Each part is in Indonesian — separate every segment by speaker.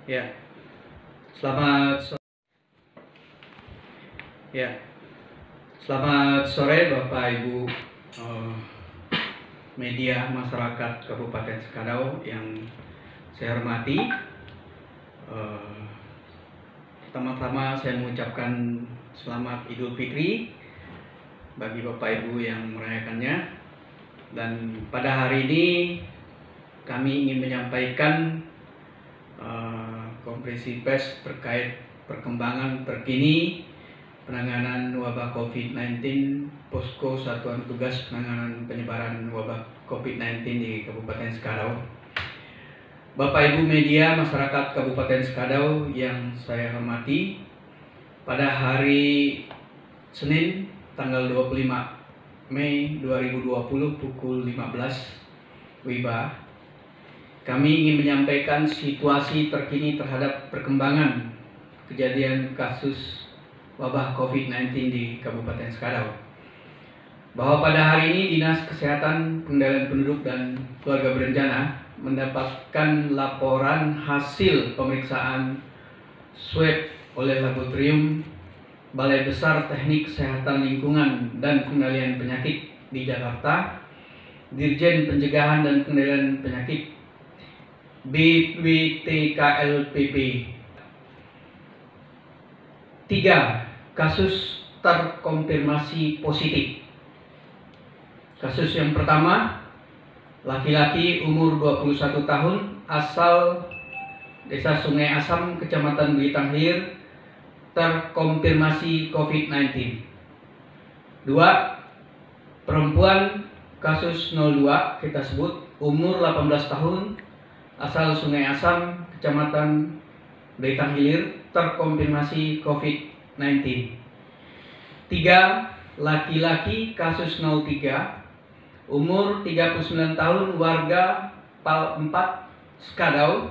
Speaker 1: Ya, selamat sore. Ya, selamat sore Bapak Ibu media masyarakat Kabupaten Sekadau yang saya hormati. Pertama-tama saya mengucapkan selamat Idul Fitri bagi Bapak Ibu yang merayakannya. Dan pada hari ini kami ingin menyampaikan konferensi pers terkait perkembangan terkini penanganan wabah COVID-19 Posko Satuan Tugas Penanganan Penyebaran Wabah COVID-19 di Kabupaten Sekadau. Bapak Ibu media masyarakat Kabupaten Sekadau yang saya hormati, pada hari Senin tanggal 25 Mei 2020 pukul 15 WIBA, kami ingin menyampaikan situasi terkini terhadap perkembangan kejadian kasus wabah COVID-19 di Kabupaten Sekadau. Bahwa pada hari ini Dinas Kesehatan Pengendalian Penduduk dan Keluarga Berencana mendapatkan laporan hasil pemeriksaan swab oleh Laboratorium Balai Besar Teknik Kesehatan Lingkungan dan Pengendalian Penyakit di Jakarta, Dirjen Pencegahan dan Pengendalian Penyakit BWTKLPP. 3 kasus terkonfirmasi positif. Kasus yang pertama, laki-laki umur 21 tahun asal Desa Sungai Asam, Kecamatan Belitang Hilir, terkonfirmasi COVID-19. 2, perempuan kasus 02 kita sebut, umur 18 tahun asal Sungai Asam, Kecamatan Belitang Hilir, terkonfirmasi COVID-19. 3, laki-laki kasus 03, umur 39 tahun, warga Pal 4 Sekadau,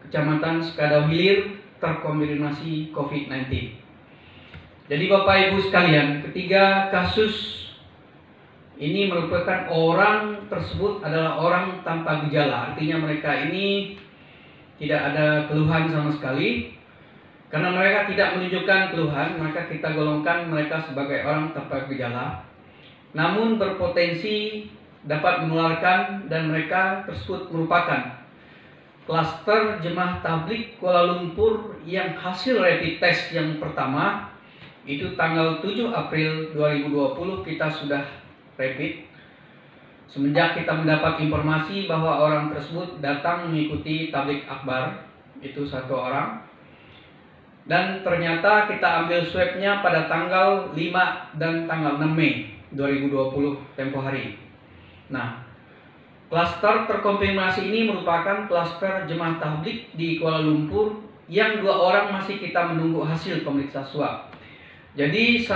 Speaker 1: Kecamatan Sekadau Hilir, terkonfirmasi COVID-19. Jadi Bapak Ibu sekalian, ketiga kasus ini merupakan orang tersebut adalah orang tanpa gejala. Artinya mereka ini tidak ada keluhan sama sekali. Karena mereka tidak menunjukkan keluhan, maka kita golongkan mereka sebagai orang tanpa gejala, namun berpotensi dapat menularkan, dan mereka tersebut merupakan klaster jemaah tabligh Kuala Lumpur yang hasil rapid test yang pertama itu tanggal 7 April 2020 kita sudah rapid. Semenjak kita mendapat informasi bahwa orang tersebut datang mengikuti tabligh akbar, itu 1 orang. Dan ternyata kita ambil swabnya pada tanggal 5 dan tanggal 6 Mei 2020 tempo hari. Nah, klaster terkonfirmasi ini merupakan klaster jemaah tabligh di Kuala Lumpur yang 2 orang masih kita menunggu hasil pemeriksaan swab. Jadi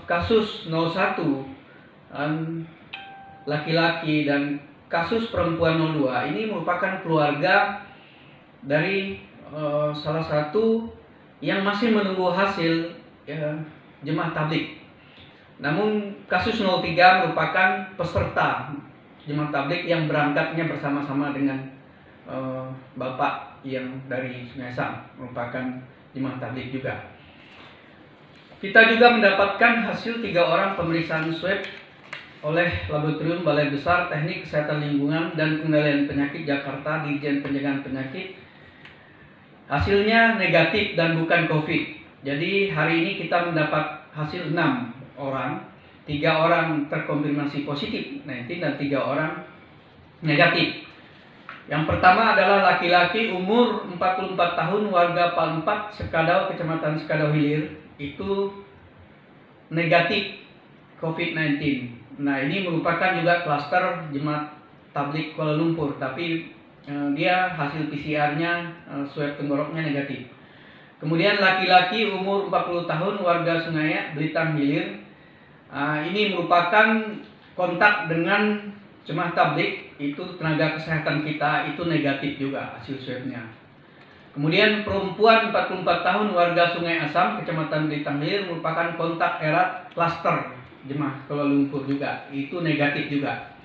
Speaker 1: kasus 01 laki-laki dan kasus perempuan 02 ini merupakan keluarga dari salah satu yang masih menunggu hasil jemaah tabligh. Namun kasus 03 merupakan peserta jemaah tabligh yang berangkatnya bersama-sama dengan bapak yang dari Sungai Asam, merupakan jemaah tabligh juga. Kita juga mendapatkan hasil 3 orang pemeriksaan swab oleh Laboratorium Balai Besar Teknik Kesehatan Lingkungan dan Pengendalian Penyakit Jakarta, Dirjen Pencegahan Penyakit. Hasilnya negatif dan bukan COVID. Jadi hari ini kita mendapat hasil 6 orang, 3 orang terkonfirmasi positif 19 dan 3 orang negatif. Yang pertama adalah laki-laki umur 44 tahun, warga Pal 4 Sekadau, Kecamatan Sekadau Hilir, itu negatif COVID-19. Nah, ini merupakan juga klaster jemaah tabligh Kuala Lumpur, tapi dia hasil PCR-nya swab tenggoroknya negatif. Kemudian laki-laki umur 40 tahun, warga Sungai Belitang Hilir, ini merupakan kontak dengan jemaah tabligh, itu tenaga kesehatan kita, itu negatif juga hasil swabnya. Kemudian perempuan 44 tahun, warga Sungai Asam, Kecamatan Belitang Hilir, merupakan kontak erat klaster jemaah Kuala Lumpur juga, itu negatif juga.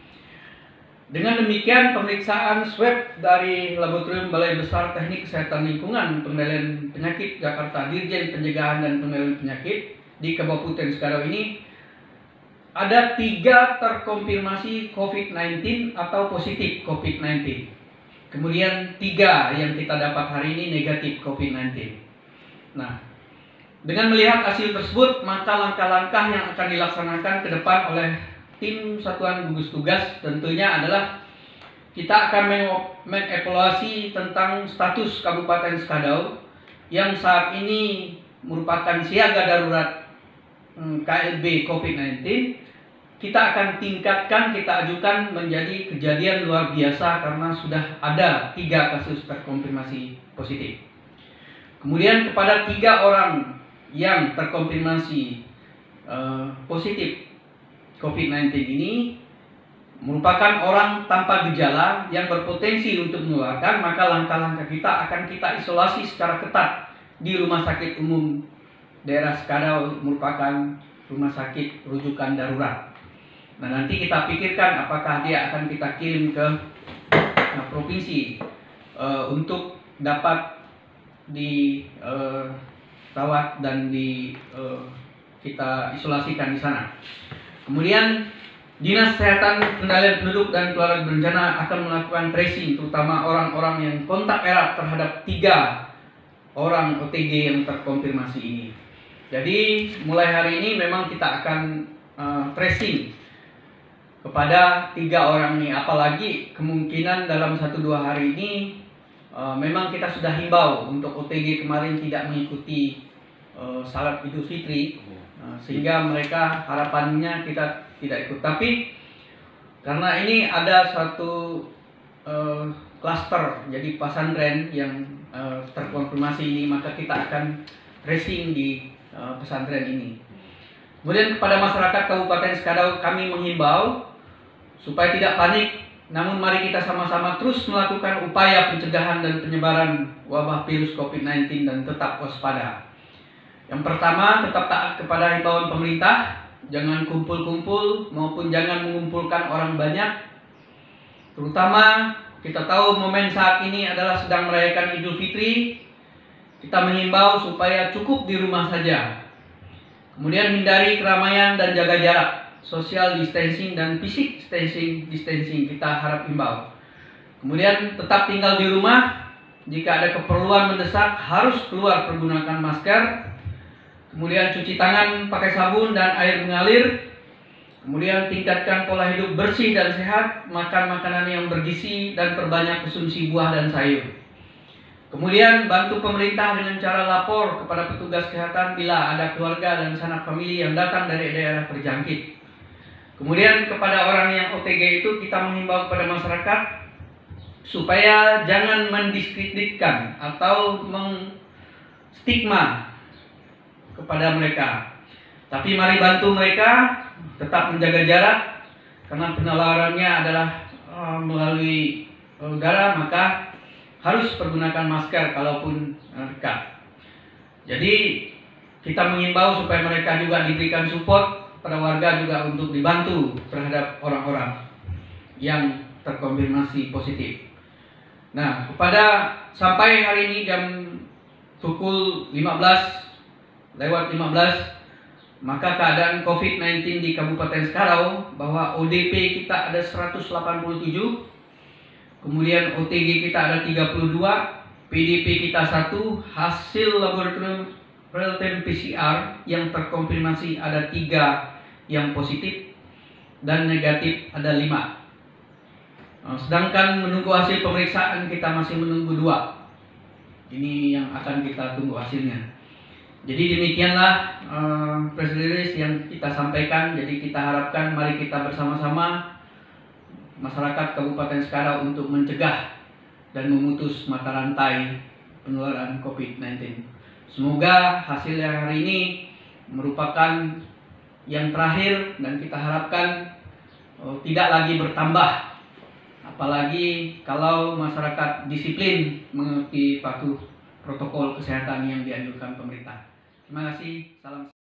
Speaker 1: Dengan demikian, pemeriksaan swab dari Laboratorium Balai Besar Teknik Kesehatan Lingkungan Pengendalian Penyakit Jakarta Dirjen Pencegahan dan Pengendalian Penyakit di Kabupaten Sekarau ini ada 3 terkonfirmasi COVID-19 atau positif COVID-19. Kemudian 3 yang kita dapat hari ini negatif COVID-19. Nah, dengan melihat hasil tersebut, maka langkah-langkah yang akan dilaksanakan ke depan oleh tim Satuan Gugus Tugas tentunya adalah kita akan mengevaluasi tentang status Kabupaten Sekadau yang saat ini merupakan siaga darurat KLB COVID-19. Kita akan tingkatkan, kita ajukan menjadi kejadian luar biasa karena sudah ada 3 kasus terkonfirmasi positif. Kemudian kepada 3 orang yang terkonfirmasi positif COVID-19 ini merupakan orang tanpa gejala yang berpotensi untuk menularkan, maka langkah-langkah kita akan kita isolasi secara ketat di Rumah Sakit Umum Daerah Sekadau, merupakan rumah sakit rujukan darurat. Nah, nanti kita pikirkan apakah dia akan kita kirim ke provinsi untuk dapat dirawat dan kita isolasikan di sana. Kemudian Dinas Kesehatan Pengendalian Penduduk dan Keluarga Berencana akan melakukan tracing terutama orang-orang yang kontak erat terhadap 3 orang OTG yang terkonfirmasi ini. Jadi mulai hari ini memang kita akan tracing kepada 3 orang ini, apalagi kemungkinan dalam 1-2 hari ini memang kita sudah himbau untuk OTG kemarin tidak mengikuti salat Idul Fitri, sehingga mereka harapannya kita tidak ikut. Tapi karena ini ada suatu klaster jadi pesantren yang terkonfirmasi ini, maka kita akan tracing di pesantren ini. Kemudian kepada masyarakat Kabupaten Sekadau kami menghimbau supaya tidak panik, namun mari kita sama-sama terus melakukan upaya pencegahan dan penyebaran wabah virus COVID-19 dan tetap waspada. Yang pertama, tetap taat kepada himbauan pemerintah, jangan kumpul-kumpul maupun jangan mengumpulkan orang banyak. Terutama kita tahu momen saat ini adalah sedang merayakan Idul Fitri. Kita menghimbau supaya cukup di rumah saja. Kemudian hindari keramaian dan jaga jarak, social distancing dan physical distancing kita harap himbau. Kemudian tetap tinggal di rumah, jika ada keperluan mendesak harus keluar pergunakan masker. Kemudian cuci tangan pakai sabun dan air mengalir. Kemudian tingkatkan pola hidup bersih dan sehat, makan makanan yang bergizi dan perbanyak konsumsi buah dan sayur. Kemudian bantu pemerintah dengan cara lapor kepada petugas kesehatan bila ada keluarga dan sanak famili yang datang dari daerah terjangkit. Kemudian kepada orang yang OTG itu kita menghimbau kepada masyarakat supaya jangan mendiskreditkan atau mengstigma kepada mereka. Tapi mari bantu mereka tetap menjaga jarak, karena penularannya adalah melalui udara, maka harus pergunakan masker kalaupun dekat. Jadi kita mengimbau supaya mereka juga diberikan support pada warga juga untuk dibantu terhadap orang-orang yang terkonfirmasi positif. Nah, kepada sampai hari ini jam pukul 15:15, maka keadaan COVID-19 di Kabupaten Sekarau bahwa ODP kita ada 187, kemudian OTG kita ada 32, PDP kita 1, hasil laboratorium real time PCR yang terkonfirmasi ada 3 yang positif dan negatif ada 5. Sedangkan menunggu hasil pemeriksaan kita masih menunggu 2. Ini yang akan kita tunggu hasilnya. Jadi demikianlah press release yang kita sampaikan. Jadi kita harapkan mari kita bersama-sama masyarakat Kabupaten Sekarau untuk mencegah dan memutus mata rantai penularan COVID-19. Semoga hasil yang hari ini merupakan yang terakhir dan kita harapkan tidak lagi bertambah. Apalagi kalau masyarakat disiplin mengikuti patuh protokol kesehatan yang dianjurkan pemerintah. Terima kasih. Salam.